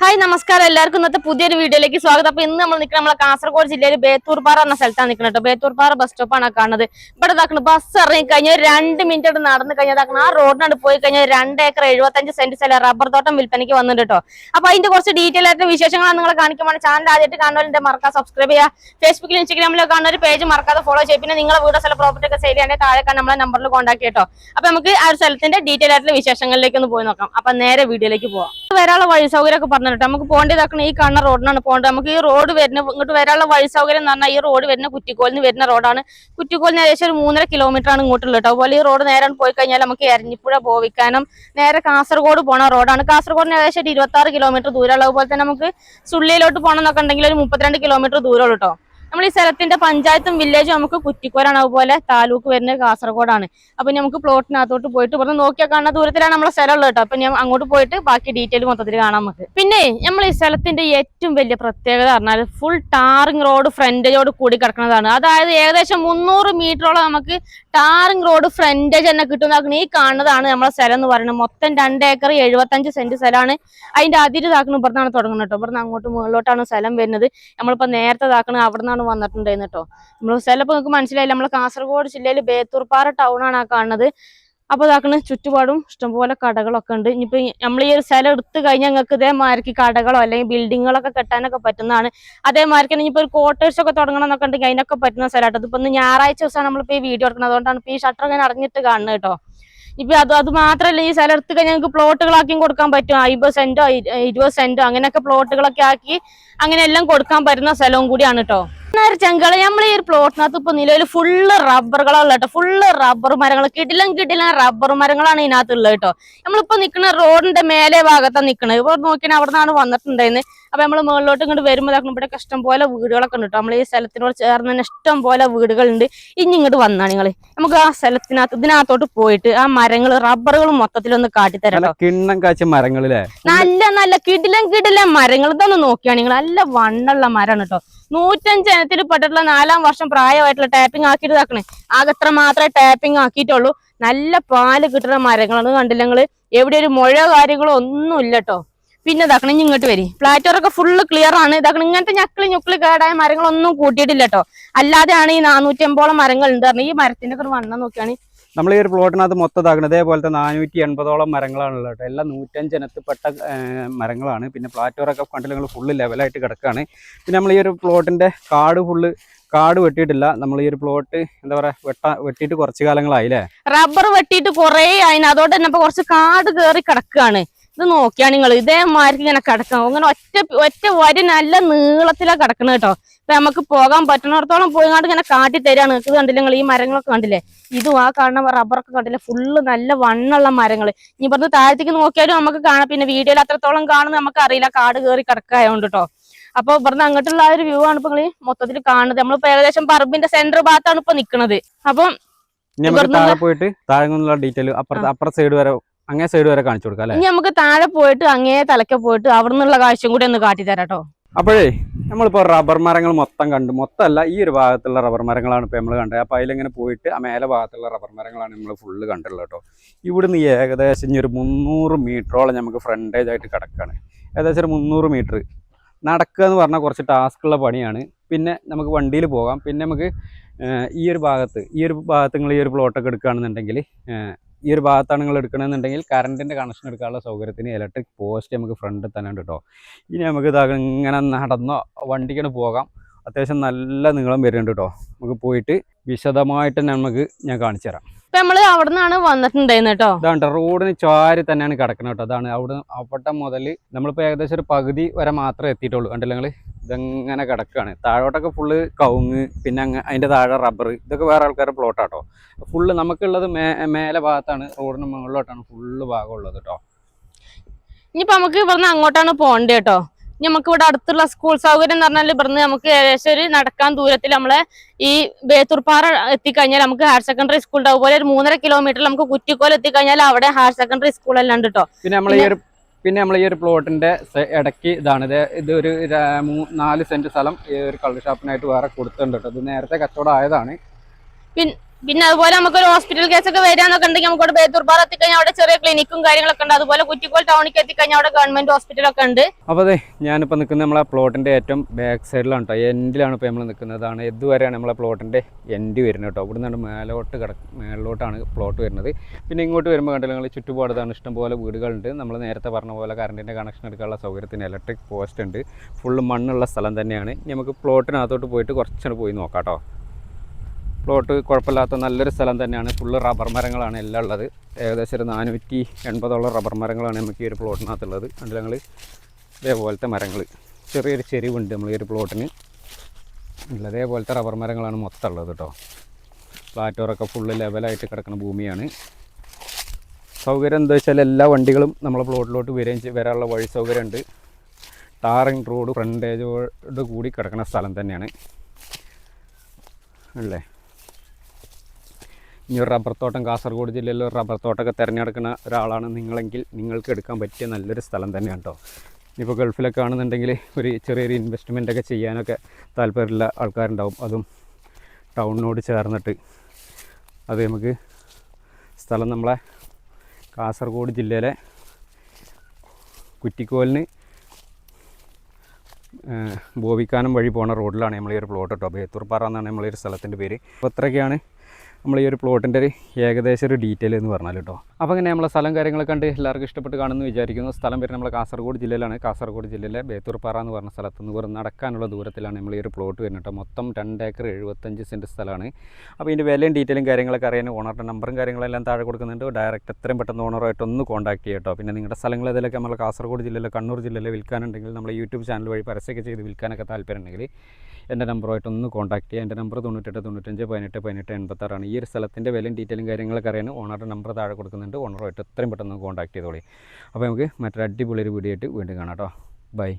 Hi നമസ്കാരം എല്ലാവർക്കും ഇന്നത്തെ പുതിയൊരു വീഡിയോയിലേക്ക് സ്വാഗതം. അപ്പൊ ഇന്ന് നമ്മൾ നിൽക്കുന്നത് നമ്മളെ കാസർഗോഡ് ജില്ലയിൽ ബേത്തൂർപാറ എന്ന സ്ഥലത്താണ് നിൽക്കുന്നത്. ബേത്തൂർപാറ ബസ് സ്റ്റോപ്പാണ് കാണുന്നത്. ഇവിടെ ഇതാക്കുന്നത് ബസ് ഇറങ്ങി കഴിഞ്ഞാൽ 2 മിനിറ്റ് നടന്ന് കഴിഞ്ഞാൽ ആ റോഡിനാണ് പോയി കഴിഞ്ഞാൽ 2 ഏക്കർ 75 സെന്റ് സ്ഥലം റബ്ബർ തോട്ടം വിൽപ്പനയ്ക്ക് വന്നിട്ട് കേട്ടോ. അപ്പൊ അതിന്റെ കുറച്ച് ഡീറ്റെയിൽ ആയിട്ട് വിശേഷങ്ങളാണ് നിങ്ങളെ കാണിക്കുമ്പോൾ ചാനൽ ആദ്യമായിട്ട് കാണുന്നവരുടെ മറക്കാതെ സബ്സ്ക്രൈബ് ചെയ്യുക. ഫേസ്ബുക്കിലും ഇൻസ്റ്റാഗ്രാമിലും കാണുന്ന ഒരു പേജ് മറക്കാതെ ഫോളോ ചെയ്യുക. പിന്നെ നിങ്ങളെ വീട് സ്ഥല പ്രോപ്പർട്ടി ഒക്കെ സെയിൽ ചെയ്യാൻ താഴെ നമ്മളെ നമ്പറിൽ കോൺടാക്ട് ചെയ്യട്ടോ. അപ്പൊ നമുക്ക് ആ ഒരു സ്ഥലത്തിന്റെ ഡീറ്റെയിൽ ആയിട്ടുള്ള വിശേഷങ്ങളിലേക്ക് ഒന്ന് പോയി നോക്കാം. അപ്പൊ നേരെ വീഡിയോയിലേക്ക് പോവാം. വരാനുള്ള വഴി സൗകര്യം ഒക്കെ പറഞ്ഞിട്ട് നമുക്ക് പോകേണ്ടതാക്കണം ഈ കാണുന്ന റോഡിനാണ് പോകേണ്ടത്. നമുക്ക് ഈ റോഡ് വരുന്ന ഇങ്ങോട്ട് വരാനുള്ള വഴി സൗകര്യം എന്ന് പറഞ്ഞാൽ ഈ റോഡ് വരുന്ന കുറ്റിക്കോലിന് വരുന്ന റോഡാണ്. കുറ്റിക്കോലിന് ഏകദേശം ഒരു 3.5 കിലോമീറ്റർ ആണ് ഇങ്ങോട്ടുള്ളത് കേട്ടോ. അതുപോലെ ഈ റോഡ് നേരെ പോയി കഴിഞ്ഞാൽ നമുക്ക് എരഞ്ഞിപ്പുഴ പോവിക്കാനും നേരെ കാസർഗോഡ് പോണ റോഡാണ്. കാസർഗോഡിന് ഏകദേശം ഒരു 26 കിലോമീറ്റർ ദൂരമുള്ള. അതുപോലെ തന്നെ നമുക്ക് സുള്ളിയിലോട്ട് പോകണം എന്നൊക്കെ ഉണ്ടെങ്കിൽ ഒരു 32 കിലോമീറ്റർ ദൂരമുള്ളൂ കേട്ടോ. നമ്മൾ ഈ സ്ഥലത്തിന്റെ പഞ്ചായത്തും വില്ലേജും നമുക്ക് കുറ്റിക്കോലാണ്. അതുപോലെ താലൂക്ക് വരുന്നത് കാസർഗോഡാണ്. അപ്പൊ നമുക്ക് പ്ലോട്ടിനകത്തോട്ട് പോയിട്ട് ഇവിടെ നോക്കിയാൽ കാണുന്ന ദൂരത്തിലാണ് നമ്മളെ സ്ഥലം ഉള്ളത് കേട്ടോ. അപ്പൊ ഞാൻ അങ്ങോട്ട് പോയിട്ട് ബാക്കി ഡീറ്റെയിൽ മൊത്തത്തിൽ കാണാൻ നമുക്ക്. പിന്നെ നമ്മൾ ഈ സ്ഥലത്തിന്റെ ഏറ്റവും വലിയ പ്രത്യേകത പറഞ്ഞാൽ ഫുൾ ടാറിംഗ് റോഡ് ഫ്രണ്ടേജോട് കൂടി കിടക്കുന്നതാണ്. അതായത് ഏകദേശം 300 മീറ്ററോളം നമുക്ക് ടാറിംഗ് റോഡ് ഫ്രണ്ടേജ് തന്നെ കിട്ടുന്നതാക്കണം. ഈ കാണുന്നതാണ് നമ്മളെ സ്ഥലം എന്ന് പറയുന്നത്. മൊത്തം 2 ഏക്കർ 75 സെന്റ് സ്ഥലമാണ്. അതിന്റെ അതിര് ഇതാക്കണം ഇവിടുന്നാണ് തുടങ്ങുന്നത് കേട്ടോ. ഇവിടുന്ന് അങ്ങോട്ട് മുകളിലോട്ടാണ് സ്ഥലം വരുന്നത്. നമ്മളിപ്പോ നേരത്തെ ഇതാക്കണം അവിടെ നിന്നാണ് വന്നിട്ടുണ്ടായിരുന്നു കേട്ടോ. നമ്മൾ സ്ഥലം ഇപ്പൊ നിങ്ങൾക്ക് മനസ്സിലായില്ല, നമ്മളെ കാസർഗോഡ് ജില്ലയിൽ ബേത്തൂർപാറ ടൗൺ ആണ് ആ കാണുന്നത്. അപ്പൊ ഇതാക്കണ ചുറ്റുപാടും ഇഷ്ടംപോലെ കടകളൊക്കെ ഉണ്ട്. ഇനിയിപ്പോ നമ്മൾ ഈ ഒരു സ്ഥലം എടുത്തു കഴിഞ്ഞാൽ നിങ്ങൾക്ക് ഇതേമാതിരിക്ക് കടകളോ അല്ലെങ്കിൽ ബിൽഡിങ്ങുകളൊക്കെ കെട്ടാനൊക്കെ പറ്റുന്നതാണ്. അതേമാതിരി ഇനിയിപ്പോ ഒരു ക്വാർട്ടേഴ്സ് ഒക്കെ തുടങ്ങണം എന്നൊക്കെ ഉണ്ടെങ്കിൽ അതിനൊക്കെ പറ്റുന്ന സ്ഥലമാട്ടോ. ഇതിപ്പോ ഇന്ന് ഞായറാഴ്ച ദിവസമാണ് നമ്മളിപ്പോ ഈ വീഡിയോ എടുക്കുന്നത്. അതുകൊണ്ടാണ് ഇപ്പൊ ഈ ഷട്ടർ ഇങ്ങനെ അടഞ്ഞിട്ട് കാണുന്നത് കേട്ടോ. ഇപ്പൊ അത് മാത്രല്ല ഈ സ്ഥലം എടുത്തു കഴിഞ്ഞാൽ ഞങ്ങൾക്ക് പ്ലോട്ടുകളാക്കിയും കൊടുക്കാൻ പറ്റും. 50 സെന്റോ 20 സെന്റോ അങ്ങനെയൊക്കെ പ്ലോട്ടുകളൊക്കെ ആക്കി അങ്ങനെ എല്ലാം കൊടുക്കാൻ പറ്റുന്ന സ്ഥലവും കൂടിയാണ് കേട്ടോ. ചെങ്കള നമ്മൾ ഈ ഒരു പ്ലോട്ടിനകത്ത് ഇപ്പൊ നിലവിൽ ഫുള്ള് റബ്ബറുകളാണ് കേട്ടോ. ഫുള്ള് റബ്ബർ മരങ്ങൾ കിടിലം റബ്ബർ മരങ്ങളാണ് ഇതിനകത്തുള്ളത് കേട്ടോ. നമ്മളിപ്പോ നിൽക്കുന്ന റോഡിന്റെ മേലെ ഭാഗത്താണ് നിൽക്കുന്നത്. ഇവിടെ നോക്കിയാൽ അവിടെ നിന്നാണ് വന്നിട്ടുണ്ടായിരുന്നത്. അപ്പൊ നമ്മൾ മുകളിലോട്ട് ഇങ്ങോട്ട് വരുമ്പോൾ ഇവിടെ ഇഷ്ടം പോലെ വീടുകളൊക്കെ ഉണ്ട് കേട്ടോ. നമ്മൾ ഈ സ്ഥലത്തിനോട് ചേർന്ന് തന്നെ ഇഷ്ടം പോലെ വീടുകളുണ്ട്. ഇനി ഇങ്ങോട്ട് വന്നാണ് നിങ്ങള് നമുക്ക് ആ സ്ഥലത്തിനകത്ത് ഇതിനകത്തോട്ട് പോയിട്ട് ആ മരങ്ങൾ റബ്ബറുകളും മൊത്തത്തിലൊന്ന് കാട്ടിത്തരാം. കിണ്ണം കാച്ച മരങ്ങളിലെ നല്ല കിടിലം മരങ്ങൾ ഇതൊന്ന് നോക്കിയാണ് നിങ്ങൾ. നല്ല വണ്ണുള്ള മരമാണ് കേട്ടോ. 105 ഇനത്തിൽ പെട്ടിട്ടുള്ള 4ാം വർഷം പ്രായമായിട്ടുള്ള ടാപ്പിംഗ് ആക്കിയിട്ട് ഇതാക്കണേ. ആകെത്ര മാത്രമേ ടാപ്പിംഗ് ആക്കിയിട്ടുള്ളൂ. നല്ല പാല് കിട്ടുന്ന മരങ്ങളാണ്. കണ്ടില്ല നിങ്ങള്. എവിടെ ഒരു മുഴ കാര്യങ്ങളോ ഒന്നും ഇല്ല കേട്ടോ. പിന്നെ ഇതാക്കണം ഇങ്ങോട്ട് വരി. പ്ലാറ്റ്ഫോറൊക്കെ ഫുള്ള് ക്ലിയർ ആണ്. ഇതാക്കണം ഇങ്ങനത്തെ ഞുക്കളി കേടായ മരങ്ങളൊന്നും കൂട്ടിയിട്ടില്ല കേട്ടോ. അല്ലാതെയാണ് ഈ 450ഓളം മരങ്ങൾ ഉണ്ട്. ഈ മരത്തിന്റെ ഒക്കെ വണ്ണം നോക്കിയാണ് നമ്മൾ ഈ ഒരു പ്ലോട്ടിനകത്ത് മൊത്തം ഇതാക്കുന്നത്. അതേപോലത്തെ 480ഓളം മരങ്ങളാണുള്ളത് കേട്ടോ. എല്ലാം 105 ഇനത്തിൽപ്പെട്ട മരങ്ങളാണ്. പിന്നെ പ്ലാറ്റ്ഫോറൊക്കെ കണ്ടില്ല നിങ്ങൾ ഫുള്ള് ലെവലായിട്ട് കിടക്കുകയാണ്. പിന്നെ നമ്മൾ ഈ ഒരു പ്ലോട്ടിന്റെ കാട് വെട്ടിയിട്ടില്ല. നമ്മൾ ഈ ഒരു പ്ലോട്ട് എന്താ പറയാ വെട്ടിയിട്ട് കുറച്ച് കാലങ്ങളായില്ലേ. റബ്ബർ വെട്ടിയിട്ട് കുറെ ആയിന്. അതുകൊണ്ട് തന്നെ ഇപ്പൊ കുറച്ച് കാട് കയറി കിടക്കുകയാണ്. ഇത് നോക്കിയാണ് നിങ്ങൾ. ഇതേമാതിരി ഇങ്ങനെ കിടക്കാം. അങ്ങനെ ഒറ്റ വരി നല്ല നീളത്തിലാണ് കിടക്കുന്നത് കേട്ടോ. ഇപ്പൊ നമുക്ക് പോകാൻ പറ്റുന്നിടത്തോളം പോയിങ്ങാണ്ട് ഇങ്ങനെ കാട്ടി തരാണ്. നിങ്ങൾക്ക് കണ്ടില്ല നിങ്ങൾ. ഈ മരങ്ങളൊക്കെ കണ്ടില്ലേ. ഇതും ആ കാണുന്ന റബ്ബറൊക്കെ കണ്ടില്ലേ. ഫുള്ള് നല്ല വണ്ണുള്ള മരങ്ങൾ. ഇനി ഇവിടുന്ന് താഴത്തേക്ക് നോക്കിയാലും നമുക്ക് കാണാം. പിന്നെ വീഡിയോയിൽ അത്രത്തോളം കാണുന്നത് നമുക്ക് അറിയില്ല, കാട് കയറി കിടക്കായോണ്ട് കേട്ടോ. അപ്പൊ ഇവിടുന്ന് അങ്ങോട്ടുള്ള ആ ഒരു വ്യൂ ആണ് ഇപ്പൊ നിങ്ങൾ മൊത്തത്തിൽ കാണുന്നത്. നമ്മളിപ്പോ ഏകദേശം പറമ്പിന്റെ സെന്റർ ഭാഗത്താണ് ഇപ്പൊ നിൽക്കുന്നത്. അപ്പം പോയിട്ട് താഴെ ഡീറ്റെയിൽ അപ്പുറ സൈഡ് വരെ അങ്ങേ സൈഡ് വരെ കാണിച്ചു കൊടുക്കാം അല്ലെ. ഇനി നമുക്ക് താഴെ പോയിട്ട് അങ്ങേ തലക്കെ പോയിട്ട് അവിടെ നിന്നുള്ള കാഴ്ചയും കൂടി ഒന്ന് കാട്ടിത്തരാം കേട്ടോ. അപ്പോഴേ നമ്മളിപ്പോൾ റബ്ബർ മരങ്ങൾ മൊത്തം കണ്ടു. മൊത്തമല്ല, ഈ ഒരു ഭാഗത്തുള്ള റബ്ബർ മരങ്ങളാണ് ഇപ്പോൾ നമ്മൾ കണ്ടത്. അപ്പോൾ അതിലിങ്ങനെ പോയിട്ട് ആ മേലെ ഭാഗത്തുള്ള റബ്ബർ മരങ്ങളാണ് നമ്മൾ ഫുള്ള് കണ്ടുള്ളത് കേട്ടോ. ഇവിടുന്ന് ഏകദേശം ഇനി ഒരു 300 മീറ്ററോളം നമുക്ക് ഫ്രണ്ടേജ് ആയിട്ട് കിടക്കുകയാണ്. ഏകദേശം ഒരു 300 മീറ്റർ നടക്കുക എന്ന് പറഞ്ഞാൽ കുറച്ച് ടാസ്ക്കുള്ള പണിയാണ്. പിന്നെ നമുക്ക് വണ്ടിയിൽ പോകാം. പിന്നെ നമുക്ക് ഈ ഒരു ഭാഗത്ത് നിങ്ങൾ ഈ ഒരു പ്ലോട്ടൊക്കെ എടുക്കുകയാണെന്നുണ്ടെങ്കിൽ ഈ ഒരു ഭാഗത്താണ് നിങ്ങൾ എടുക്കണമെന്നുണ്ടെങ്കിൽ കറണ്ടിൻ്റെ കണക്ഷൻ എടുക്കാനുള്ള സൗകര്യത്തിന് ഇലക്ട്രിക് പോസ്റ്റ് നമുക്ക് ഫ്രണ്ടിൽ തന്നെ ഉണ്ട് കേട്ടോ. ഇനി നമുക്ക് ഇങ്ങനെ നടന്നോ വണ്ടിക്കാണ് പോകാം. അത്യാവശ്യം നല്ല നീളം വരുന്നുണ്ട് കേട്ടോ. നമുക്ക് പോയിട്ട് വിശദമായിട്ട് തന്നെ ഞാൻ കാണിച്ചു തരാം. ഇപ്പൊ നമ്മള് അവിടെ നിന്നാണ് വന്നിട്ടുണ്ടായിരുന്നു കേട്ടോ. ഇതാണ്ട് റോഡിന് ചാരി തന്നെയാണ് കിടക്കുന്നത് കേട്ടോ. അതാണ് അവിടെ മുതൽ നമ്മളിപ്പോൾ ഏകദേശം ഒരു പകുതി വരെ മാത്രമേ എത്തിയിട്ടുള്ളൂ. കണ്ടില്ല നിങ്ങൾ. ഇതെങ്ങനെ കിടക്കുകയാണ്. താഴോട്ടൊക്കെ ഫുള്ള് കവുങ്ങ്, പിന്നെ അതിൻ്റെ താഴെ റബ്ബർ, ഇതൊക്കെ വേറെ ആൾക്കാരുടെ പ്ലോട്ടാട്ടോ. ഫുള്ള് നമുക്കുള്ളത് മേലെ ഭാഗത്താണ്, റോഡിന് മുകളിലോട്ടാണ് ഫുള്ള് ഭാഗമുള്ളത് കേട്ടോ. ഇനിയിപ്പോ നമുക്ക് ഇവിടുന്ന് അങ്ങോട്ടാണ് പോകേണ്ടത് കേട്ടോ. നമുക്ക് ഇവിടെ അടുത്തുള്ള സ്കൂൾ സൗകര്യം എന്ന് പറഞ്ഞാൽ ഇവിടുന്ന് നമുക്ക് ഏകദേശം ഒരു നടക്കാൻ ദൂരത്തിൽ നമ്മളെ ഈ ബേത്തൂർപാറ എത്തിക്കഴിഞ്ഞാൽ നമുക്ക് ഹയർ സെക്കൻഡറി സ്കൂൾ ഉണ്ട്. അതുപോലെ ഒരു 3.5 കിലോമീറ്റർ നമുക്ക് കുറ്റിക്കോൽ എത്തിക്കഴിഞ്ഞാൽ അവിടെ ഹയർ സെക്കൻഡറി സ്കൂൾ എല്ലാം ഉണ്ട് കേട്ടോ. പിന്നെ നമ്മൾ ഈ ഒരു പ്ലോട്ടിന്റെ ഇടയ്ക്ക് ഇതാണ് ഇത് ഒരു 4 സെന്റ് സ്ഥലം ഈ ഒരു കള്ള് ഷാപ്പിനായിട്ട് വേറെ കൊടുത്തിട്ടുണ്ട് കേട്ടോ. ഇത് നേരത്തെ കച്ചവടം ആയതാണ്. പിന്നെ അതുപോലെ നമുക്കൊരു ഹോസ്പിറ്റൽ കേസൊക്കെ വരാന്നൊക്കെ ഉണ്ടെങ്കിൽ നമുക്ക് ബേത്തൂർപാറ എത്തിക്കഴിഞ്ഞാൽ അവിടെ ചെറിയ ക്ലിനിക്കും കാര്യങ്ങളൊക്കെ ഉണ്ട്. അതുപോലെ കുറ്റിക്കോൽ ടൗണിലേക്ക് എത്തിക്കഴിഞ്ഞാൽ അവിടെ ഗവൺമെന്റ് ഹോസ്പിറ്റലൊക്കെ ഉണ്ട്. അപ്പോൾ അതെ ഞാനിപ്പോൾ നിൽക്കുന്നത് നമ്മളെ പ്ലോട്ടിൻ്റെ ഏറ്റവും ബാക്ക് സൈഡിലാണ് കേട്ടോ, എൻഡിലാണ് ഇപ്പോൾ നമ്മൾ നിൽക്കുന്നതാണ്. ഇതുവരെയാണ് നമ്മളെ പ്ലോട്ടിൻ്റെ എൻഡ് വരുന്നത് കേട്ടോ. ഇവിടെ നിന്നാണ് മേലോട്ടാണ് പ്ലോട്ട് വരുന്നത്. പിന്നെ ഇങ്ങോട്ട് വരുമ്പോൾ കണ്ടില്ല നിങ്ങൾ ചുറ്റുപാടത്താണ് ഇഷ്ടംപോലെ വീടുകളുണ്ട്. നമ്മൾ നേരത്തെ പറഞ്ഞ പോലെ കറണ്ടിൻ്റെ കണക്ഷൻ എടുക്കാനുള്ള സൗകര്യത്തിന് ഇലക്ട്രിക് പോസ്റ്റ് ഉണ്ട്. ഫുള്ള് മണ്ണുള്ള സ്ഥലം തന്നെയാണ്. ഇനി നമുക്ക് പ്ലോട്ടിനകത്തോട്ട് പോയിട്ട് കുറച്ചുകൂടെ പോയി നോക്കാം കേട്ടോ. പ്ലോട്ട് കുഴപ്പമില്ലാത്ത നല്ലൊരു സ്ഥലം തന്നെയാണ്. ഫുള്ള് റബ്ബർ മരങ്ങളാണ് എല്ലാം ഉള്ളത്. ഏകദേശം ഒരു 480 റബ്ബർ മരങ്ങളാണ് നമുക്ക് ഈ ഒരു പ്ലോട്ടിനകത്തുള്ളത്. കണ്ടില്ല ഞങ്ങൾ ഇതേപോലത്തെ മരങ്ങൾ, ചെറിയൊരു ചെരിവുണ്ട് നമ്മൾ ഈ ഒരു പ്ലോട്ടിന്. അതേപോലത്തെ റബ്ബർ മരങ്ങളാണ് മൊത്തം ഉള്ളത് കേട്ടോ. പ്ലാറ്റ്ഫോറൊക്കെ ഫുള്ള് ലെവലായിട്ട് കിടക്കുന്ന ഭൂമിയാണ്. സൗകര്യം എന്താ വെച്ചാൽ എല്ലാ വണ്ടികളും നമ്മളെ പ്ലോട്ടിലോട്ട് വരാനുള്ള വഴി സൗകര്യമുണ്ട്. ടാറിങ് റോഡ് ഫ്രണ്ടേജോട് കൂടി കിടക്കുന്ന സ്ഥലം തന്നെയാണ് അല്ലേ. ഇനി ഒരു റബ്ബർ തോട്ടം കാസർഗോഡ് ജില്ലയിൽ ഒരു റബ്ബർ തോട്ടമൊക്കെ തിരഞ്ഞെടുക്കുന്ന ഒരാളാണ് നിങ്ങളെങ്കിൽ നിങ്ങൾക്ക് എടുക്കാൻ പറ്റിയ നല്ലൊരു സ്ഥലം തന്നെയാണ് കേട്ടോ. ഇപ്പോൾ ഗൾഫിലൊക്കെ ആണെന്നുണ്ടെങ്കിൽ ഒരു ചെറിയൊരു ഇൻവെസ്റ്റ്മെൻറ്റൊക്കെ ചെയ്യാനൊക്കെ താല്പര്യമുള്ള ആൾക്കാരുണ്ടാവും. അതും ടൗണിനോട് ചേർന്നിട്ട് അത് നമുക്ക് സ്ഥലം നമ്മളെ കാസർഗോഡ് ജില്ലയിലെ കുറ്റിക്കോലിന് ബോവിക്കാനം വഴി പോണ റോഡിലാണ് നമ്മൾ ഈ ഒരു പ്ലോട്ട് കേട്ടോ. ബേത്തൂർപാറ എന്നാണ് നമ്മളീ ഒരു സ്ഥലത്തിൻ്റെ പേര്. അപ്പോൾ ഇത്രയൊക്കെയാണ് നമ്മൾ ഈ ഒരു പ്ലോട്ടിൻ്റെ ഒരു ഏകദേശം ഒരു ഡീറ്റെയിൽ എന്ന് പറഞ്ഞാൽ കേട്ടോ. അപ്പോൾ അങ്ങനെ നമ്മളെ സ്ഥലം കാര്യങ്ങളൊക്കെ കണ്ട് എല്ലാവർക്കും ഇഷ്ടപ്പെട്ട് കാണുമെന്ന് വിചാരിക്കുന്നു. സ്ഥലം വരുന്നത് നമ്മൾ കാസർഗോഡ് ജില്ലയിലാണ്. കാസർഗോഡ് ജില്ലയിലെ ബേത്തൂർപാറ എന്ന് പറഞ്ഞ സ്ഥലത്ത് നിന്ന് വെറും നടക്കാനുള്ള ദൂരത്തിലാണ് നമ്മൾ ഈ ഒരു പ്ലോട്ട് വരുന്നത് കേട്ടോ. മൊത്തം 2 ഏക്കർ 75 സെൻറ്റ് സ്ഥലമാണ്. അപ്പോൾ ഇതിൻ്റെ വിലയും ഡീറ്റെയിലും കാര്യങ്ങളൊക്കെ അറിയാൻ ഓണറുടെ നമ്പറും കാര്യങ്ങളെല്ലാം താഴെ കൊടുക്കുന്നുണ്ട്. ഡയറക്റ്റ് എത്രയും പെട്ടെന്ന് ഓണറുമായിട്ട് ഒന്ന് കോൺടാക്ട് ചെയ്യാം കേട്ടോ. പിന്നെ നിങ്ങളുടെ സ്ഥലങ്ങൾ ഏതെങ്കിലുമൊക്കെ നമ്മൾ കാസർഗോഡ് ജില്ലയിലെ കണ്ണൂർ ജില്ലയിലെ വിൽക്കാനുണ്ടെങ്കിൽ നമ്മൾ യൂട്യൂബ് ചാനൽ വഴി പരസ്യമൊക്കെ ചെയ്ത് വിൽക്കാനൊക്കെ താല്പര്യമുണ്ടെങ്കിൽ എൻ്റെ നമ്പറുമായിട്ട് ഒന്ന് കോൺടാക്ട് ചെയ്യുക. എൻ്റെ നമ്പർ 98 95 18 18 86 ഈ ഒരു സ്ഥലത്തിൻ്റെ വിലയും ഡീറ്റെയിലും കാര്യങ്ങളൊക്കെ അറിയാൻ ഓണറുടെ നമ്പർ താഴെ കൊടുക്കുന്നുണ്ട്. ഓണറുമായിട്ട് എത്രയും പെട്ടെന്ന് കോൺടാക്ട് ചെയ്തോളി. അപ്പോൾ നമുക്ക് മറ്റൊരു അടിപൊളി ഒരു വീഡിയോ ആയിട്ട് വീണ്ടും കാണാം കേട്ടോ. ബൈ.